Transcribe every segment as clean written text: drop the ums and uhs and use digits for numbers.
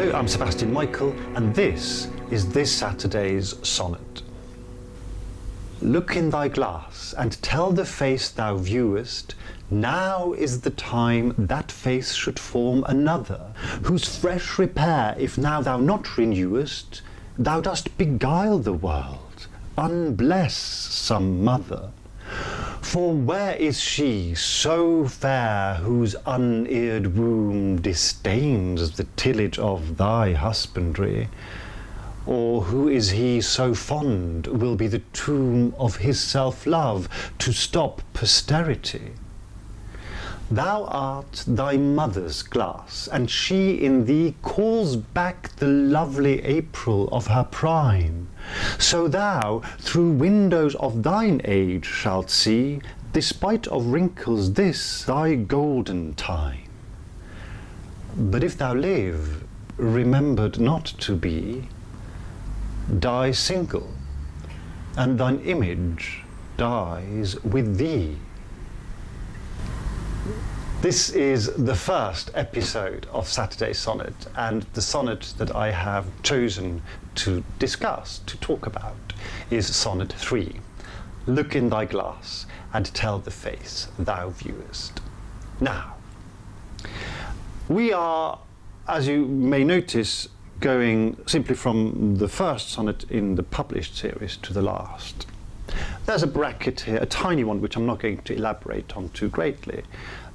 Hello, I'm Sebastian Michael, and this is this Saturday's sonnet. Look in thy glass, and tell the face thou viewest, now is the time that face should form another, whose fresh repair, if now thou not renewest, thou dost beguile the world, unbless some mother. For where is she so fair whose uneared womb disdains the tillage of thy husbandry? Or who is he so fond will be the tomb of his self-love to stop posterity? Thou art thy mother's glass, and she in thee calls back the lovely April of her prime. So thou through windows of thine age shalt see, despite of wrinkles, this thy golden time. But if thou live, remembered not to be, die single, and thine image dies with thee. This is the first episode of Saturday's Sonnet, and the sonnet that I have chosen to discuss, to talk about, is Sonnet 3. Look in thy glass, and tell the face thou viewest. Now, we are, as you may notice, going simply from the first sonnet in the published series to the last. There's a bracket here, a tiny one, which I'm not going to elaborate on too greatly,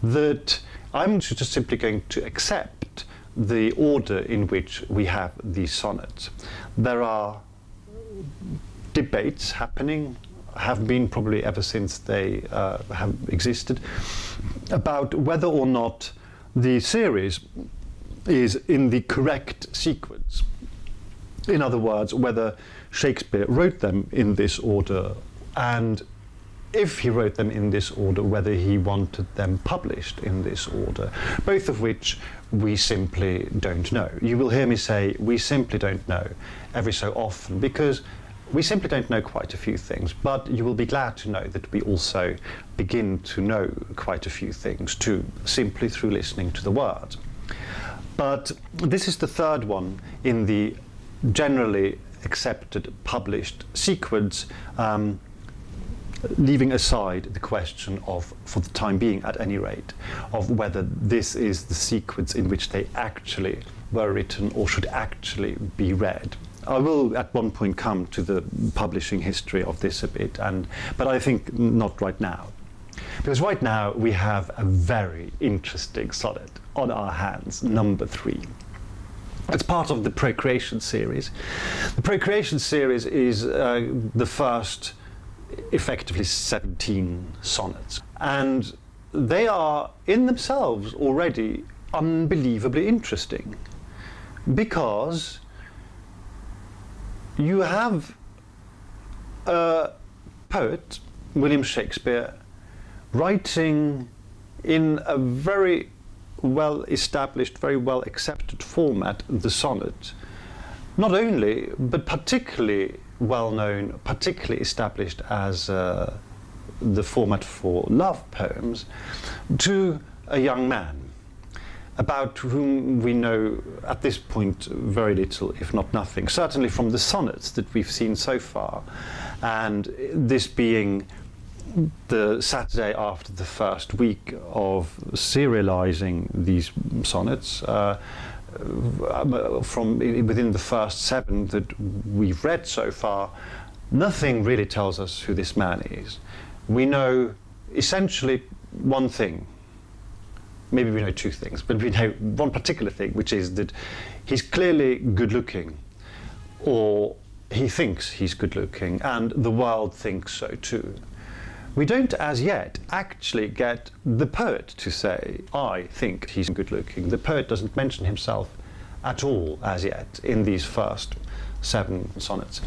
that I'm just simply going to accept the order in which we have these sonnets. There are debates happening, have been probably ever since they have existed, about whether or not the series is in the correct sequence. In other words, whether Shakespeare wrote them in this order, and if he wrote them in this order, whether he wanted them published in this order, both of which we simply don't know. You will hear me say we simply don't know every so often, because we simply don't know quite a few things, but you will be glad to know that we also begin to know quite a few things too, simply through listening to the words. But this is the third one in the generally accepted published sequence, leaving aside the question of, for the time being at any rate, of whether this is the sequence in which they actually were written or should actually be read. I will at one point come to the publishing history of this a bit, but I think not right now. Because right now we have a very interesting sonnet on our hands, number 3. It's part of the Procreation series. The Procreation series is the first effectively 17 sonnets, and they are in themselves already unbelievably interesting, because you have a poet, William Shakespeare, writing in a very well established, very well accepted format, the sonnet, not only, but particularly well known, particularly established as the format for love poems, to a young man, about whom we know at this point very little, if not nothing, certainly from the sonnets that we've seen so far, and this being the Saturday after the first week of serializing these sonnets, from within the first 7 that we've read so far, nothing really tells us who this man is. We know essentially one thing. Maybe we know 2 things, but we know one particular thing, which is that he's clearly good looking, or he thinks he's good looking, and the world thinks so too. We don't as yet actually get the poet to say, I think he's good looking. The poet doesn't mention himself at all as yet in these first 7 sonnets.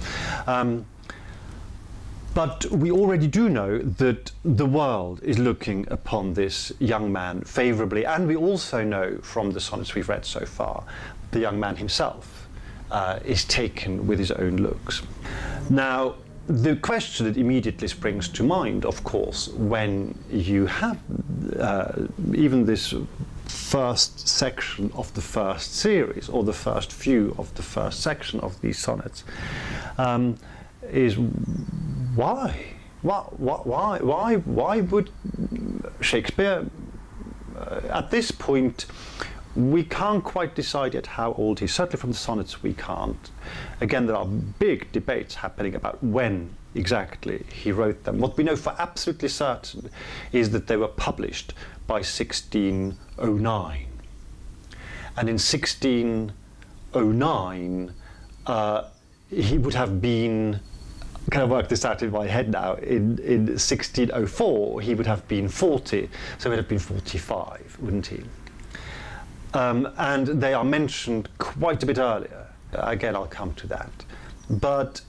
But we already do know that the world is looking upon this young man favourably, and we also know from the sonnets we've read so far, the young man himself is taken with his own looks. Now, the question that immediately springs to mind, of course, when you have even this first section of the first series, or the first few of the first section of these sonnets, is why? Why would Shakespeare, at this point, we can't quite decide yet how old he is. Certainly from the sonnets we can't. Again, there are big debates happening about when exactly he wrote them. What we know for absolutely certain is that they were published by 1609. And in 1609, he would have been, kind of work this out in my head now, in 1604 he would have been 40, so he would have been 45, wouldn't he? And they are mentioned quite a bit earlier. Again, I'll come to that. But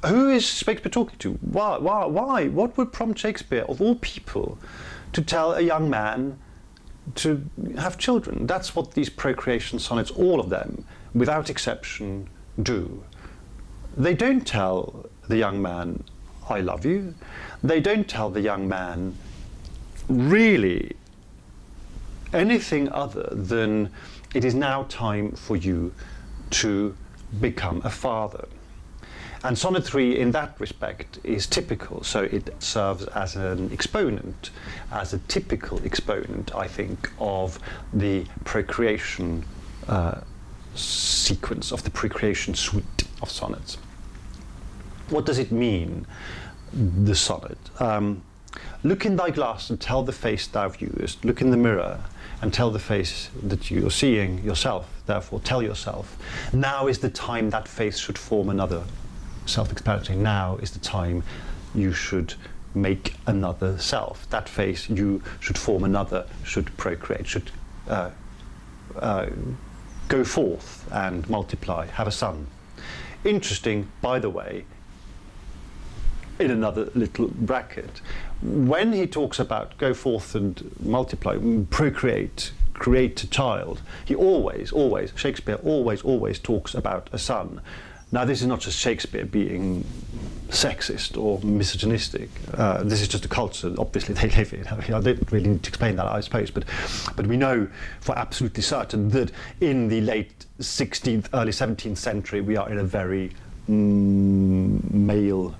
who is Shakespeare talking to? Why? What would prompt Shakespeare, of all people, to tell a young man to have children? That's what these procreation sonnets, all of them, without exception, do. They don't tell the young man, I love you. They don't tell the young man, really, anything other than it is now time for you to become a father. And Sonnet 3 in that respect is typical, so it serves as an exponent, as a typical exponent, I think, of the procreation sequence, of the procreation suite of sonnets. What does it mean, the sonnet? Look in thy glass and tell the face thou viewest. Look in the mirror and tell the face that you're seeing yourself. Therefore, tell yourself, now is the time that face should form another. Self-explanatory. Now is the time you should make another self. That face you should form another, should procreate, should go forth and multiply, have a son. Interesting, by the way, in another little bracket, when he talks about go forth and multiply, procreate, create a child, he Shakespeare always talks about a son. Now, this is not just Shakespeare being sexist or misogynistic. This is just a culture, obviously, they live in. I don't really need to explain that, I suppose, but we know for absolutely certain that in the late 16th, early 17th century, we are in a very male,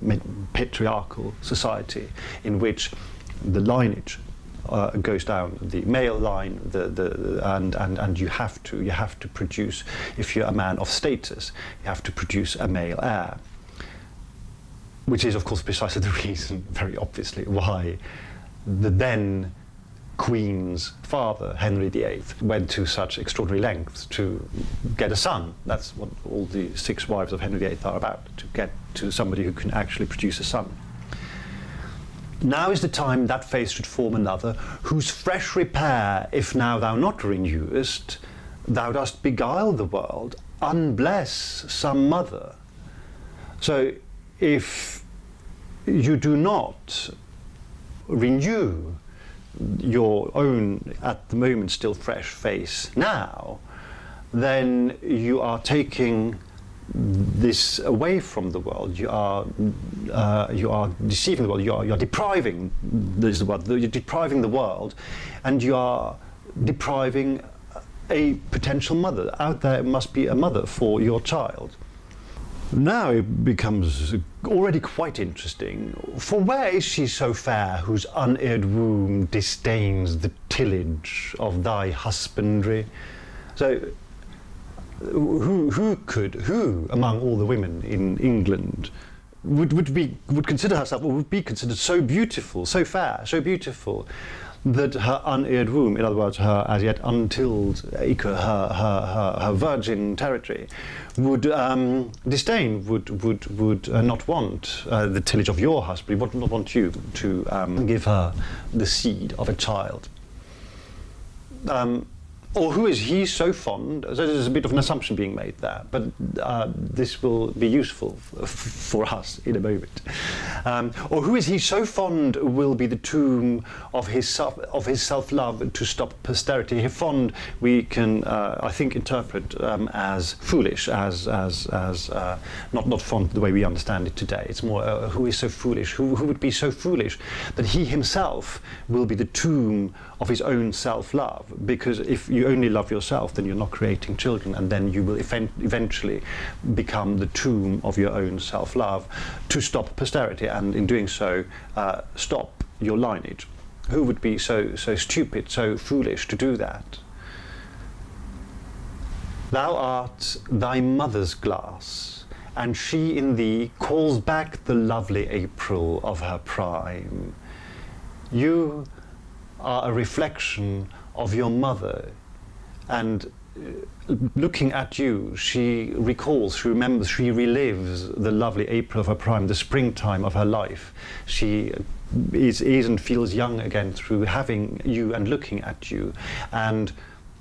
patriarchal society in which the lineage goes down the male line, and you have to produce, if you're a man of status, you have to produce a male heir, which is of course precisely the reason, very obviously, why the then Queen's father, Henry VIII, went to such extraordinary lengths to get a son. That's what all the 6 wives of Henry VIII are about, to get to somebody who can actually produce a son. Now is the time that face should form another, whose fresh repair, if now thou not renewest, thou dost beguile the world, unbless some mother. So if you do not renew your own, at the moment still fresh face now, then you are taking this away from the world. You are deceiving the world. You are depriving. This is the word. You're depriving the world, and you are depriving a potential mother. Out there must be a mother for your child. Now it becomes already quite interesting. For where is she so fair, whose uneared womb disdains the tillage of thy husbandry? So, who among all the women in England would consider herself, or would be considered so beautiful, so fair, so beautiful, that her uneared womb, in other words, her as yet untilled acre, her virgin territory, would disdain, would not want the tillage of your husband, would not want you to give her the seed of a child. Or who is he so fond? So there's a bit of an assumption being made there, but this will be useful for us in a moment. Or who is he so fond will be the tomb of his self-love to stop posterity. Here, fond we can, I think, interpret as foolish, as not fond the way we understand it today. It's more who is so foolish, who would be so foolish that he himself will be the tomb of his own self-love. Because if you only love yourself, then you're not creating children, and then you will eventually become the tomb of your own self-love to stop posterity, and in doing so stop your lineage. Who would be so stupid, so foolish to do that? Thou art thy mother's glass, and she in thee calls back the lovely April of her prime. You are a reflection of your mother, and looking at you, she recalls, she remembers, she relives the lovely April of her prime, the springtime of her life. She is and feels young again through having you and looking at you. And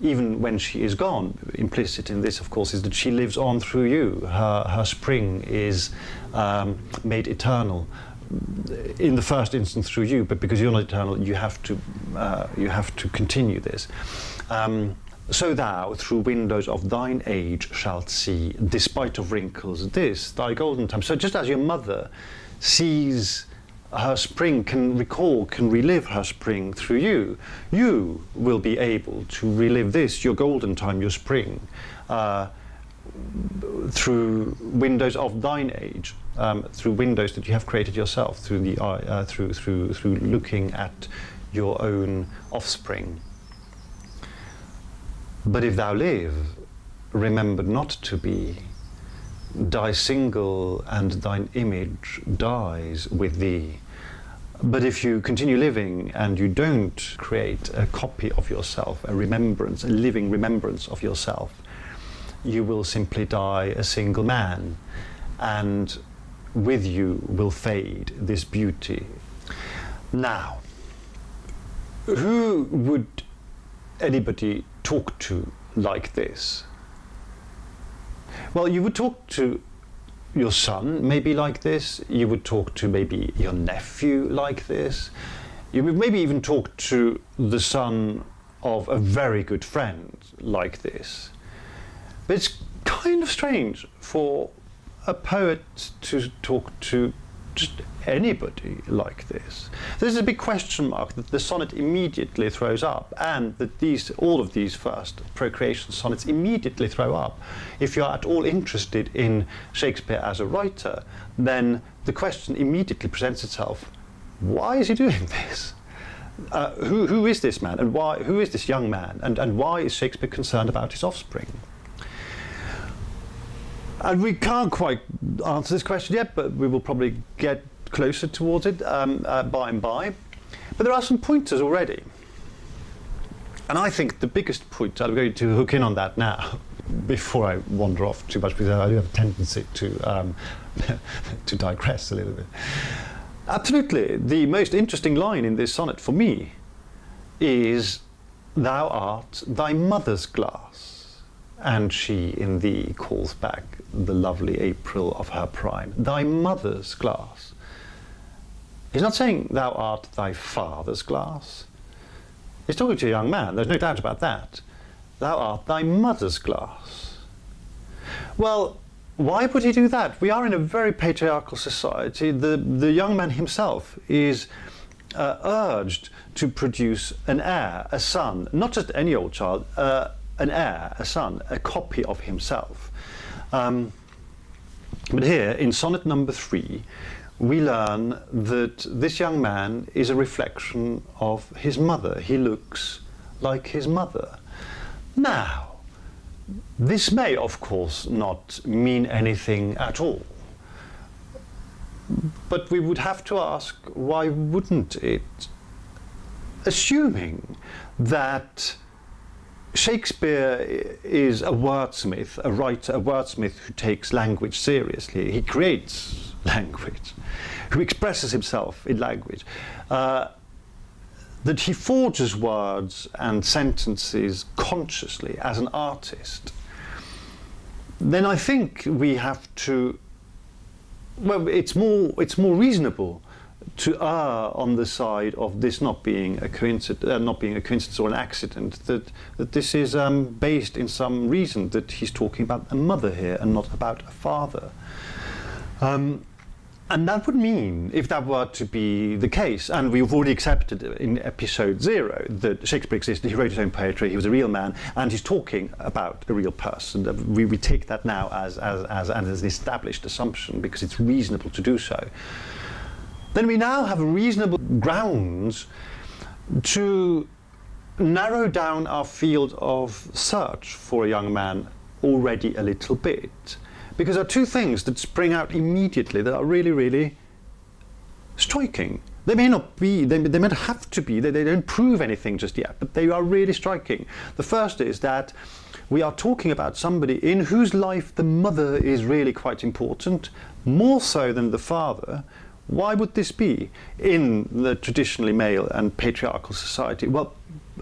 even when she is gone, implicit in this, of course, is that she lives on through you. Her spring is made eternal in the first instance through you, but because you're not eternal, you have to continue this. So thou, through windows of thine age, shalt see, despite of wrinkles, this thy golden time. So just as your mother sees her spring, can recall, can relive her spring through you, you will be able to relive this, your golden time, your spring, through windows of thine age, through windows that you have created yourself, through the through looking at your own offspring. But if thou live, remember not to be, die single, and thine image dies with thee. But if you continue living and you don't create a copy of yourself, a remembrance, a living remembrance of yourself, you will simply die a single man, and with you will fade this beauty. Now, who would anybody talk to like this? Well, you would talk to your son maybe like this, you would talk to maybe your nephew like this, you would maybe even talk to the son of a very good friend like this. But it's kind of strange for a poet to talk to just anybody like this. There's a big question mark that the sonnet immediately throws up, and that all of these first Procreation Sonnets immediately throw up. If you're at all interested in Shakespeare as a writer, then the question immediately presents itself: why is he doing this? Who is this man, and why? Who is this young man, and why is Shakespeare concerned about his offspring? And we can't quite answer this question yet, but we will probably get closer towards it by and by. But there are some pointers already. And I think the biggest point, I'm going to hook in on that now, before I wander off too much, because I do have a tendency to to digress a little bit. Absolutely, the most interesting line in this sonnet for me is, thou art thy mother's glass, and she in thee calls back the lovely April of her prime. Thy mother's glass. He's not saying thou art thy father's glass. He's talking to a young man, there's no doubt about that. Thou art thy mother's glass. Well, why would he do that? We are in a very patriarchal society. The young man himself is urged to produce an heir, a son, not just any old child, an heir, a son, a copy of himself. But here, in sonnet number 3, we learn that this young man is a reflection of his mother. He looks like his mother. Now, this may, of course, not mean anything at all. But we would have to ask, why wouldn't it? Assuming that Shakespeare is a wordsmith, a writer, a wordsmith who takes language seriously. He creates language, who expresses himself in language. That he forges words and sentences consciously as an artist. Then I think we have to well, it's more reasonable to err on the side of this not being a coincidence or an accident, that this is based in some reason, that he's talking about a mother here and not about a father. And that would mean, if that were to be the case, and we've already accepted in episode 0 that Shakespeare existed, he wrote his own poetry, he was a real man, and he's talking about a real person. We take that now as an established assumption because it's reasonable to do so. Then we now have reasonable grounds to narrow down our field of search for a young man already a little bit. Because there are two things that spring out immediately that are really, really striking. They may not be, they may not have to be, they don't prove anything just yet, but they are really striking. The first is that we are talking about somebody in whose life the mother is really quite important, more so than the father. Why would this be in the traditionally male and patriarchal society? Well,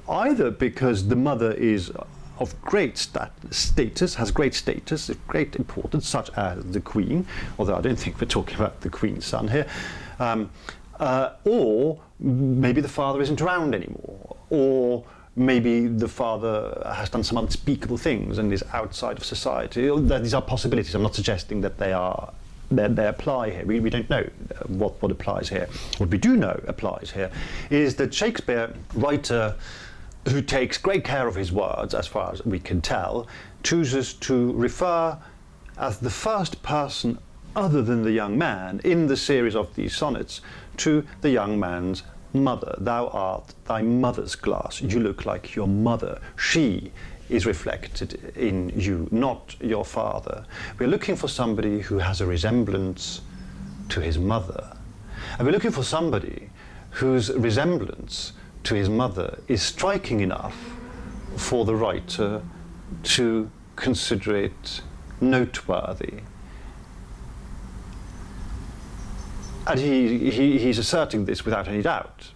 either because the mother is of great status, has great status, great importance, such as the Queen, although I don't think we're talking about the Queen's son here, or maybe the father isn't around anymore, or maybe the father has done some unspeakable things and is outside of society. These are possibilities. I'm not suggesting that they apply here. We don't know what applies here. What we do know applies here is that Shakespeare, writer who takes great care of his words, as far as we can tell, chooses to refer as the first person other than the young man in the series of these sonnets to the young man's mother. Thou art thy mother's glass, you look like your mother. She is reflected in you, not your father. We're looking for somebody who has a resemblance to his mother. And we're looking for somebody whose resemblance to his mother is striking enough for the writer to consider it noteworthy. And he's asserting this without any doubt.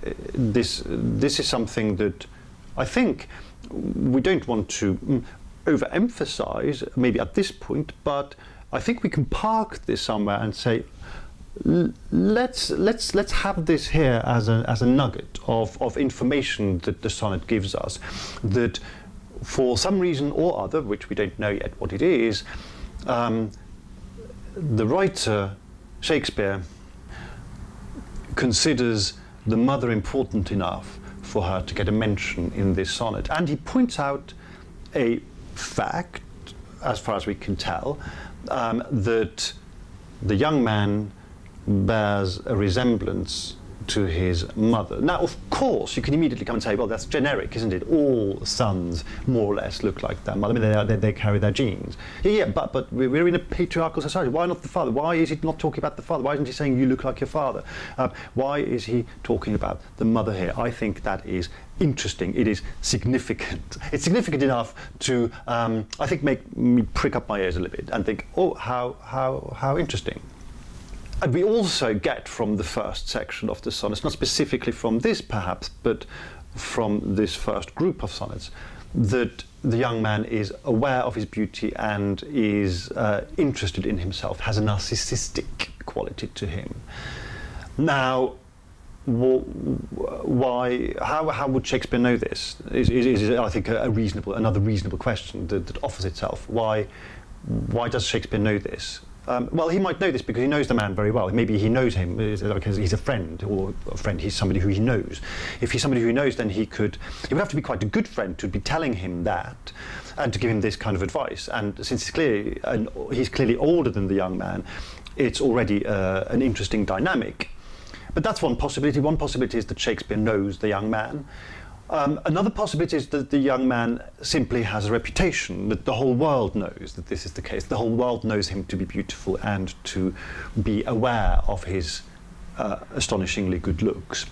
This is something that I think we don't want to overemphasize, maybe at this point, but I think we can park this somewhere and say, let's have this here as a nugget of information that the sonnet gives us, that for some reason or other, which we don't know yet what it is, the writer Shakespeare considers the mother important enough for her to get a mention in this sonnet. And he points out a fact, as far as we can tell, that the young man bears a resemblance to his mother. Now, of course, you can immediately come and say, well, that's generic, isn't it? All sons, more or less, look like their mother. I mean, they carry their genes. Yeah, but we're in a patriarchal society. Why not the father? Why is he not talking about the father? Why isn't he saying you look like your father? Why is he talking about the mother here? I think that is interesting. It is significant. It's significant enough to, I think, make me prick up my ears a little bit and think, oh, how interesting. And we also get from the first section of the sonnets, not specifically from this perhaps, but from this first group of sonnets, that the young man is aware of his beauty and is interested in himself, has a narcissistic quality to him. Now, why? How would Shakespeare know this? Is I think another reasonable question that offers itself. Why does Shakespeare know this? Well, he might know this because he knows the man very well. Maybe he knows him because he's a friend, or a friend, he's somebody who he knows. If he's somebody who he knows, then he would have to be quite a good friend to be telling him that and to give him this kind of advice. And since he's clearly older than the young man, it's already an interesting dynamic. But that's one possibility. One possibility is that Shakespeare knows the young man. Another possibility is that the young man simply has a reputation, that the whole world knows that this is the case. The whole world knows him to be beautiful and to be aware of his astonishingly good looks.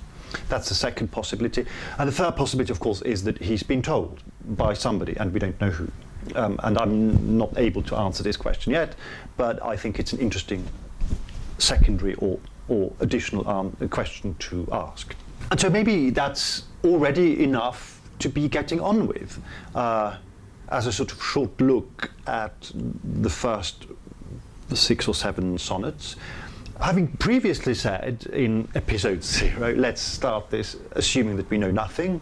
That's the second possibility. And the third possibility, of course, is that he's been told by somebody, and we don't know who. And I'm not able to answer this question yet, but I think it's an interesting secondary or additional question to ask. And so maybe that's already enough to be getting on with as a sort of short look at the first 6 or 7 sonnets. Having previously said in episode 0, let's start this assuming that we know nothing,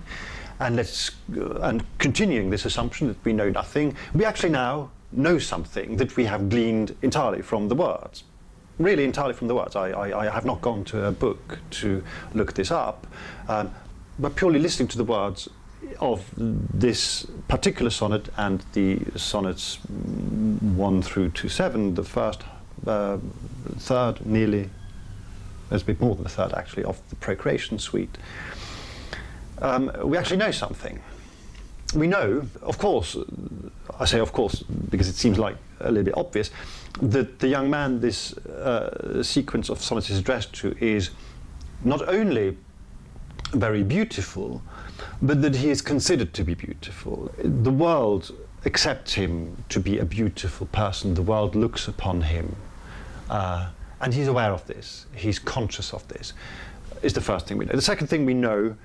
and continuing this assumption that we know nothing, we actually now know something that we have gleaned entirely from the words. Really entirely from the words. I have not gone to a book to look this up, but purely listening to the words of this particular sonnet and the sonnets 1 through to 7, the first third, nearly, there's a bit more than a third actually, of the Procreation suite, we actually know something. We know, of course, I say of course because it seems like a little bit obvious, that the young man this sequence of sonnets is addressed to is not only very beautiful, but that he is considered to be beautiful. The world accepts him to be a beautiful person. The world looks upon him, and he's aware of this. He's conscious of this, is the first thing we know. The second thing we know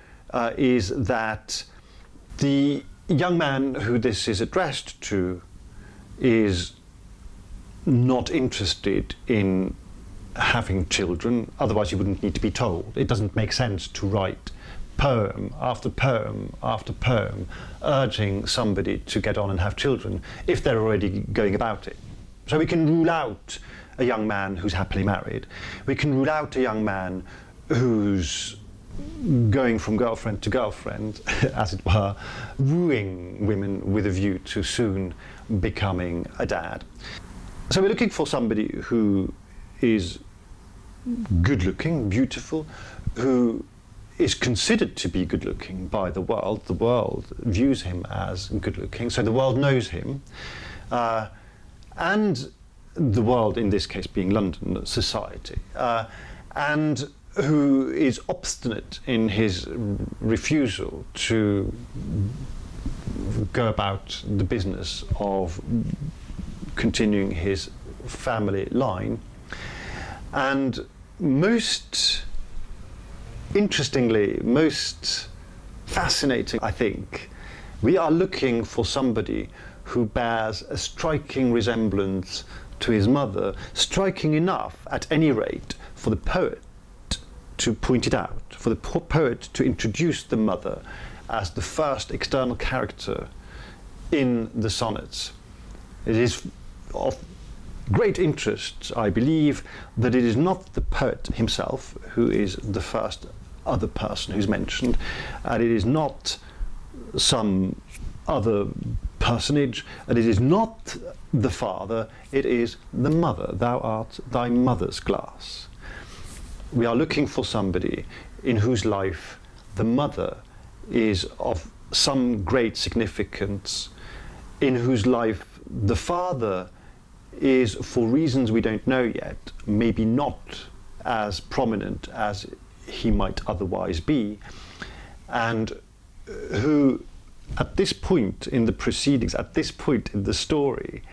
is that the young man who this is addressed to is not interested in having children, otherwise he wouldn't need to be told. It doesn't make sense to write poem after poem after poem urging somebody to get on and have children if they're already going about it. So we can rule out a young man who's happily married. We can rule out a young man who's going from girlfriend to girlfriend, as it were, wooing women with a view to soon becoming a dad. So we're looking for somebody who is good-looking, beautiful, who is considered to be good-looking by the world. The world views him as good-looking, so the world knows him. And the world, in this case being London, society. And who is obstinate in his refusal to go about the business of continuing his family line. And most interestingly, most fascinating, I think, we are looking for somebody who bears a striking resemblance to his mother, striking enough, at any rate, for the poet to point it out, for the poet to introduce the mother as the first external character in the sonnets. It is of great interest, I believe, that it is not the poet himself who is the first other person who's mentioned, and it is not some other personage, and it is not the father, it is the mother. Thou art thy mother's glass. We are looking for somebody in whose life the mother is of some great significance, in whose life the father is, for reasons we don't know yet, maybe not as prominent as he might otherwise be, and who at this point in the proceedings, at this point in the story,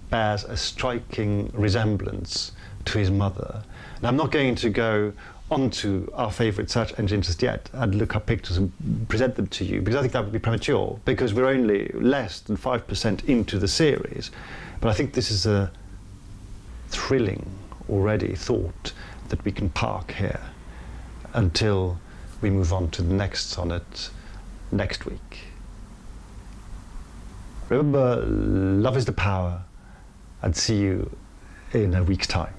bears a striking resemblance to his mother. And I'm not going to go onto our favourite search engine just yet and look up pictures and present them to you, because I think that would be premature, because we're only less than 5% into the series. But I think this is a thrilling already thought that we can park here until we move on to the next sonnet next week. Remember, love is the power, and see you in a week's time.